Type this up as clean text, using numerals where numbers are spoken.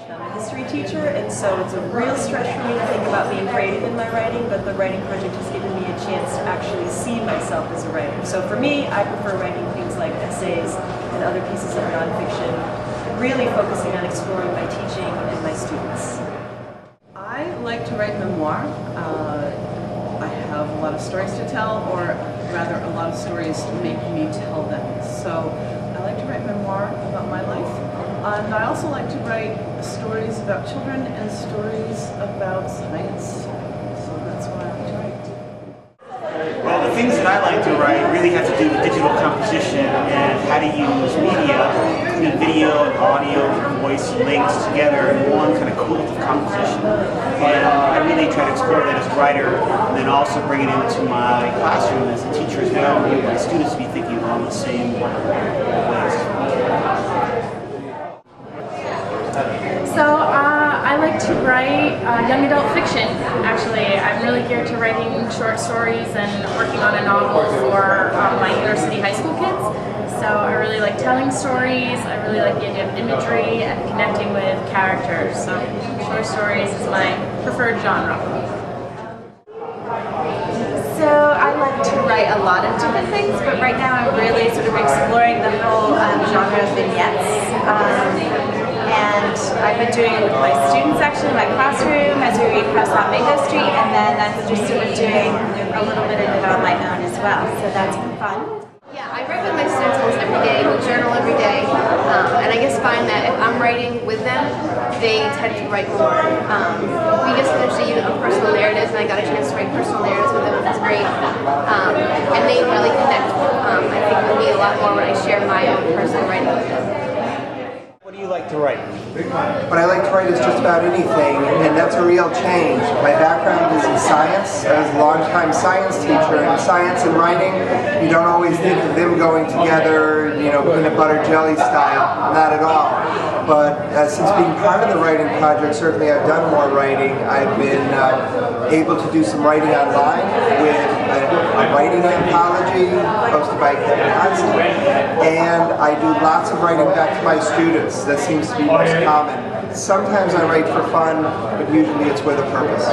I'm a history teacher, and so it's a real stretch for me to think about being creative in my writing, but the writing project has given me a chance to actually see myself as a writer. So for me, I prefer writing things like essays and other pieces of nonfiction, really focusing on exploring my teaching and my students. I like to write memoir. I have a lot of stories to tell, or rather a lot of stories make me tell them. So I like to write memoir about my life. And I also like to write stories about children and stories about science. So that's what I like to write. Well, the things that I like to write really have to do with digital composition and how to use media, including video and audio, voice, links together in one kind of quilt of composition. And I really try to explore that as a writer, and then also bring it into my classroom as a teacher as well, and my students to be thinking along the same ways. So I like to write young adult fiction. Actually, I'm really geared to writing short stories and working on a novel for my inner city high school kids. So I really like telling stories. I really like the idea of imagery and connecting with characters. So short stories is my preferred genre. So I like to write a lot of different things, but right now I'm really sort of exploring the whole genre of vignettes. And I've been doing it with my students actually in my classroom as we read Press on Mango Street, and then I'm just sort of doing a little bit of it on my own as well, so that's been fun. Yeah, I write with my students almost every day, we journal every day, and I just find that if I'm writing with them, they tend to write more. We just finished a unit on personal narratives, and I got a chance to write personal narratives with them, which was great. And they really connect, I think, with me a lot more when I share my own personal writing with them. What do you like to write? What I like to write is just about anything, and that's a real change. My background is in science. I was a long-time science teacher, and science and writing, you don't always think of them going together, you know, peanut butter jelly style, not at all. But since being part of the writing project, certainly I've done more writing. I've been able to do some writing online with a writing anthology hosted by Kevin Hodson, and I do lots of writing back to my students. That seems to be most common. Sometimes I write for fun, but usually it's with a purpose.